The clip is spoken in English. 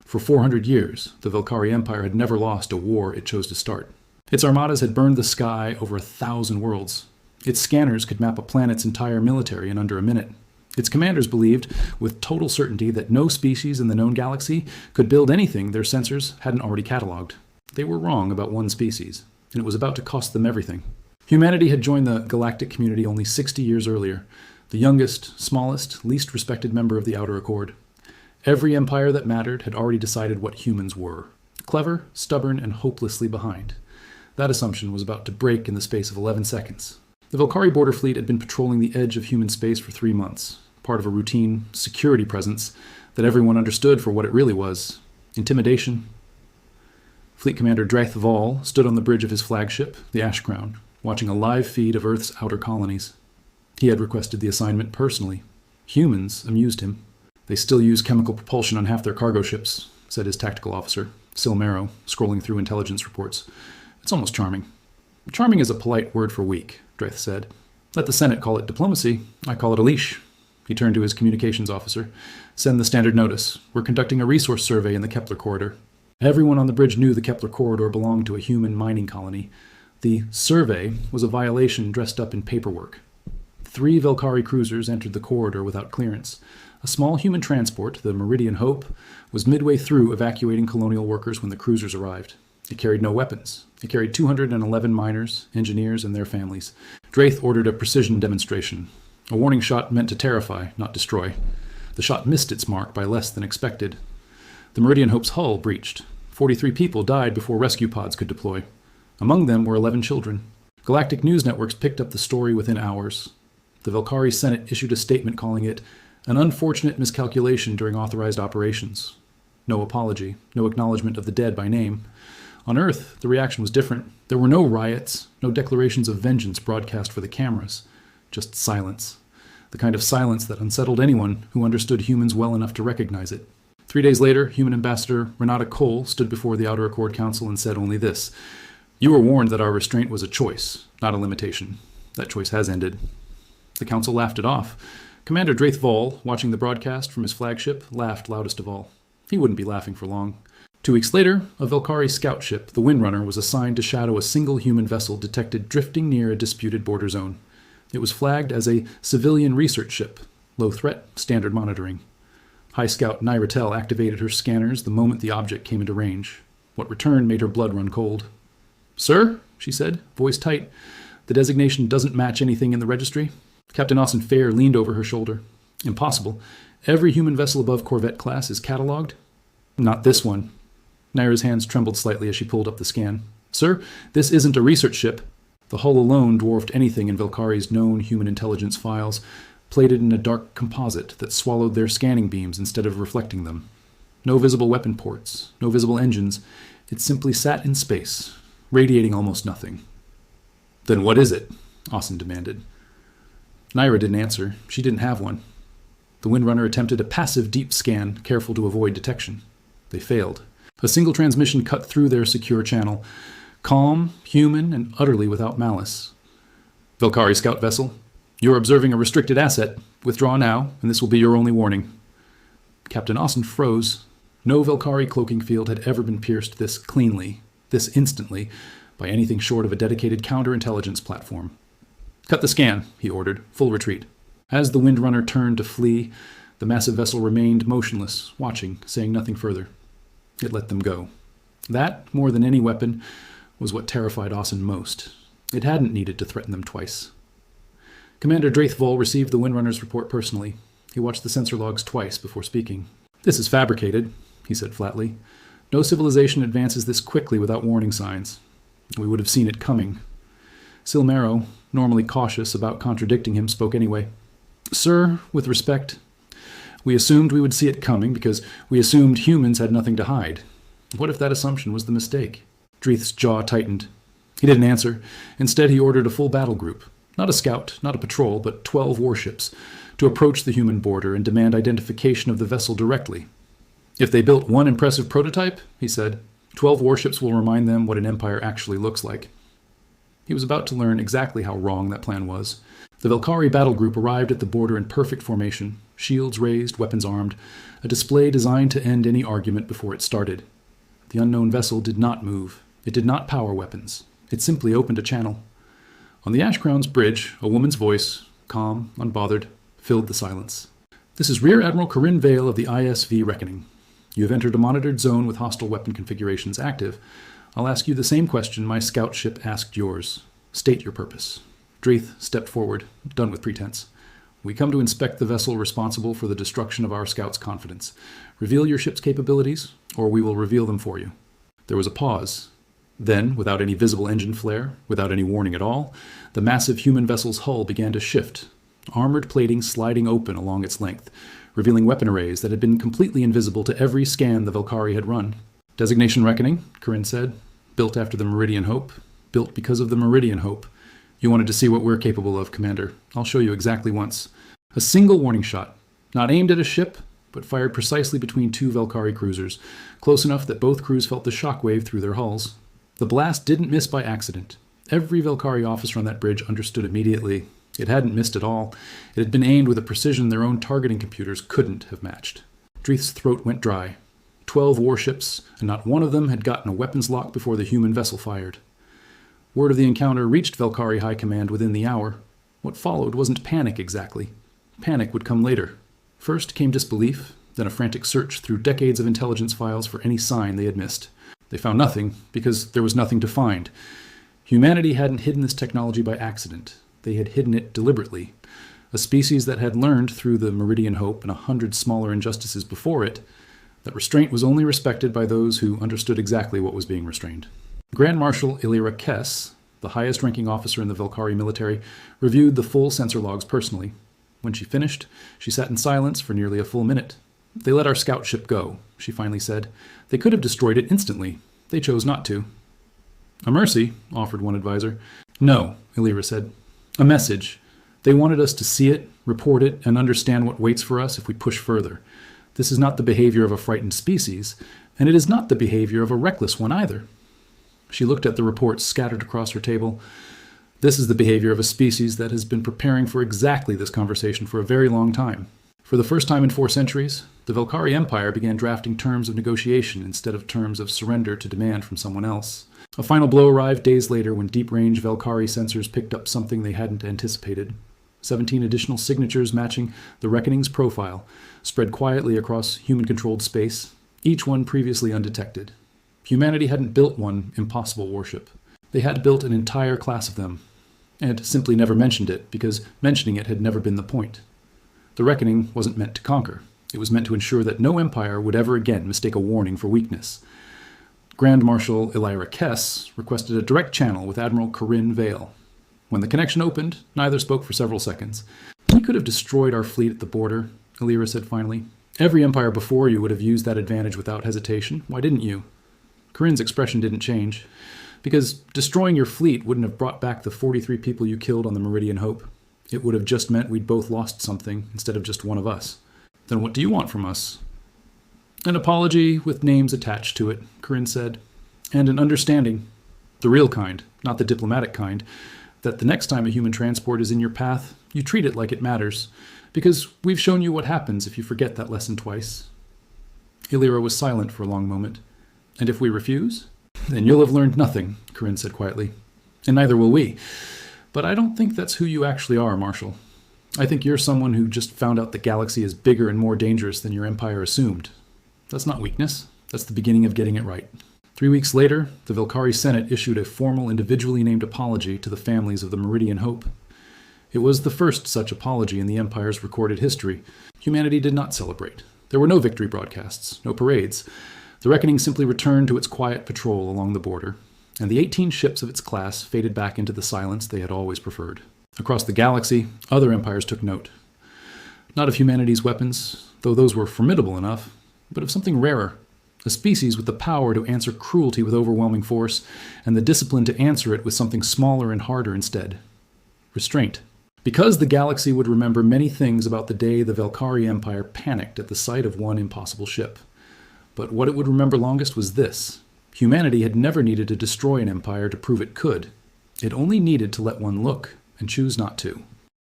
For 400 years, the Velkari Empire had never lost a war it chose to start. Its armadas had burned the sky over 1,000 worlds. Its scanners could map a planet's entire military in under a minute. Its commanders believed, with total certainty, that no species in the known galaxy could build anything their sensors hadn't already catalogued. They were wrong about one species, and it was about to cost them everything. Humanity had joined the Galactic community only 60 years earlier, the youngest, smallest, least respected member of the Outer Accord. Every empire that mattered had already decided what humans were: clever, stubborn, and hopelessly behind. That assumption was about to break in the space of 11 seconds. The Velkari border fleet had been patrolling the edge of human space for 3 months, part of a routine security presence that everyone understood for what it really was: intimidation. Fleet Commander Drath Vol stood on the bridge of his flagship, the Ash Crown, watching a live feed of Earth's outer colonies. He had requested the assignment personally. Humans amused him. "They still use chemical propulsion on half their cargo ships," said his tactical officer, Silmero, scrolling through intelligence reports. "It's almost charming." "Charming is a polite word for weak," Drath said. "Let the Senate call it diplomacy. I call it a leash." He turned to his communications officer. "Send the standard notice. We're conducting a resource survey in the Kepler corridor." Everyone on the bridge knew the Kepler corridor belonged to a human mining colony. The survey was a violation dressed up in paperwork. 3 Velkari cruisers entered the corridor without clearance. A small human transport, the Meridian Hope, was midway through evacuating colonial workers when the cruisers arrived. It carried no weapons. It carried 211 miners, engineers, and their families. Drath ordered a precision demonstration. A warning shot meant to terrify, not destroy. The shot missed its mark by less than expected. The Meridian Hope's hull breached. 43 people died before rescue pods could deploy. Among them were 11 children. Galactic news networks picked up the story within hours. The Velkari Senate issued a statement calling it an unfortunate miscalculation during authorized operations. No apology, no acknowledgement of the dead by name. On Earth, the reaction was different. There were no riots, no declarations of vengeance broadcast for the cameras. Just silence. The kind of silence that unsettled anyone who understood humans well enough to recognize it. 3 days later, Human Ambassador Renata Cole stood before the Outer Accord Council and said only this: "You were warned that our restraint was a choice, not a limitation. That choice has ended." The council laughed it off. Commander Drath Vol, watching the broadcast from his flagship, laughed loudest of all. He wouldn't be laughing for long. 2 weeks later, a Velkari scout ship, the Windrunner, was assigned to shadow a single human vessel detected drifting near a disputed border zone. It was flagged as a civilian research ship, low threat, standard monitoring. High Scout Nyratel activated her scanners the moment the object came into range. What returned made her blood run cold. "Sir," she said, voice tight, "the designation doesn't match anything in the registry." Captain Austin Fair leaned over her shoulder. "Impossible. Every human vessel above Corvette class is catalogued." "Not this one." Naira's hands trembled slightly as she pulled up the scan. "Sir, this isn't a research ship." The hull alone dwarfed anything in Velkari's known human intelligence files, plated in a dark composite that swallowed their scanning beams instead of reflecting them. No visible weapon ports, no visible engines. It simply sat in space, radiating almost nothing. "Then what is it?" Austin demanded. Naira didn't answer. She didn't have one. The Windrunner attempted a passive deep scan, careful to avoid detection. They failed. A single transmission cut through their secure channel. Calm, human, and utterly without malice. "Velkari scout vessel, you're observing a restricted asset. Withdraw now, and this will be your only warning." Captain Austin froze. No Velkari cloaking field had ever been pierced this cleanly, this instantly, by anything short of a dedicated counterintelligence platform. "Cut the scan," he ordered. "Full retreat." As the Windrunner turned to flee, the massive vessel remained motionless, watching, saying nothing further. It let them go. That, more than any weapon, was what terrified Austin most. It hadn't needed to threaten them twice. Commander Drath Vol received the Windrunner's report personally. He watched the sensor logs twice before speaking. "This is fabricated," he said flatly. "No civilization advances this quickly without warning signs. We would have seen it coming." Silmero, normally cautious about contradicting him, spoke anyway. "Sir, with respect, we assumed we would see it coming because we assumed humans had nothing to hide. What if that assumption was the mistake?" Drath's jaw tightened. He didn't answer. Instead, he ordered a full battle group. Not a scout, not a patrol, but 12 warships, to approach the human border and demand identification of the vessel directly. "If they built one impressive prototype," he said, 12 warships will remind them what an empire actually looks like." He was about to learn exactly how wrong that plan was. The Velkari battle group arrived at the border in perfect formation, shields raised, weapons armed, a display designed to end any argument before it started. The unknown vessel did not move. It did not power weapons. It simply opened a channel. On the Ashcrown's bridge, a woman's voice, calm, unbothered, filled the silence. "This is Rear Admiral Corinne Vale of the ISV Reckoning. You have entered a monitored zone with hostile weapon configurations active. I'll ask you the same question my scout ship asked yours. State your purpose." Dreith stepped forward, done with pretense. "We come to inspect the vessel responsible for the destruction of our scouts' confidence. Reveal your ship's capabilities, or we will reveal them for you." There was a pause. Then, without any visible engine flare, without any warning at all, the massive human vessel's hull began to shift, armored plating sliding open along its length, revealing weapon arrays that had been completely invisible to every scan the Velkari had run. "Designation Reckoning," Corinne said. "Built after the Meridian Hope. Built because of the Meridian Hope. You wanted to see what we're capable of, Commander. I'll show you exactly once." A single warning shot, not aimed at a ship, but fired precisely between two Velkari cruisers, close enough that both crews felt the shockwave through their hulls. The blast didn't miss by accident. Every Velkari officer on that bridge understood immediately. It hadn't missed at all. It had been aimed with a precision their own targeting computers couldn't have matched. Dreith's throat went dry. 12 warships, and not one of them had gotten a weapons lock before the human vessel fired. Word of the encounter reached Velkari High Command within the hour. What followed wasn't panic exactly. Panic would come later. First came disbelief, then a frantic search through decades of intelligence files for any sign they had missed. They found nothing, because there was nothing to find. Humanity hadn't hidden this technology by accident. They had hidden it deliberately. A species that had learned through the Meridian Hope and 100 smaller injustices before it that restraint was only respected by those who understood exactly what was being restrained. Grand Marshal Illyra Kess, the highest-ranking officer in the Velkari military, reviewed the full sensor logs personally. When she finished, she sat in silence for nearly a full minute. "They let our scout ship go," she finally said. "They could have destroyed it instantly. They chose not to." "A mercy," offered one advisor. "No," Illyra said. "A message. They wanted us to see it, report it, and understand what waits for us if we push further. This is not the behavior of a frightened species, and it is not the behavior of a reckless one either." She looked at the reports scattered across her table. "This is the behavior of a species that has been preparing for exactly this conversation for a very long time. For the first time in 4 centuries, the Velkari Empire began drafting terms of negotiation instead of terms of surrender to demand from someone else. A final blow arrived days later when deep-range Velkari sensors picked up something they hadn't anticipated. 17 additional signatures matching the Reckoning's profile, spread quietly across human-controlled space, each one previously undetected. Humanity hadn't built one impossible warship. They had built an entire class of them, and simply never mentioned it because mentioning it had never been the point. The Reckoning wasn't meant to conquer. It was meant to ensure that no empire would ever again mistake a warning for weakness. Grand Marshal Illyra Kess requested a direct channel with Admiral Corinne Vale. When the connection opened, neither spoke for several seconds. "We could have destroyed our fleet at the border," Illyra said finally. "Every empire before you would have used that advantage without hesitation. Why didn't you?" Corinne's expression didn't change. "Because destroying your fleet wouldn't have brought back the 43 people you killed on the Meridian Hope. It would have just meant we'd both lost something instead of just one of us." "Then what do you want from us?" "An apology with names attached to it," Corinne said. "And an understanding. The real kind, not the diplomatic kind, that the next time a human transport is in your path, you treat it like it matters. Because we've shown you what happens if you forget that lesson twice." Illyra was silent for a long moment. "And if we refuse?" "Then you'll have learned nothing," Corinne said quietly. "And neither will we. But I don't think that's who you actually are, Marshal. I think you're someone who just found out the galaxy is bigger and more dangerous than your empire assumed. That's not weakness. That's the beginning of getting it right." 3 weeks later, the Velkari Senate issued a formal individually named apology to the families of the Meridian Hope. It was the first such apology in the Empire's recorded history. Humanity did not celebrate. There were no victory broadcasts, no parades. The Reckoning simply returned to its quiet patrol along the border, and the 18 ships of its class faded back into the silence they had always preferred. Across the galaxy, other empires took note. Not of humanity's weapons, though those were formidable enough, but of something rarer. A species with the power to answer cruelty with overwhelming force, and the discipline to answer it with something smaller and harder instead. Restraint. Because the galaxy would remember many things about the day the Velkari Empire panicked at the sight of one impossible ship. But what it would remember longest was this. Humanity had never needed to destroy an empire to prove it could. It only needed to let one look and choose not to.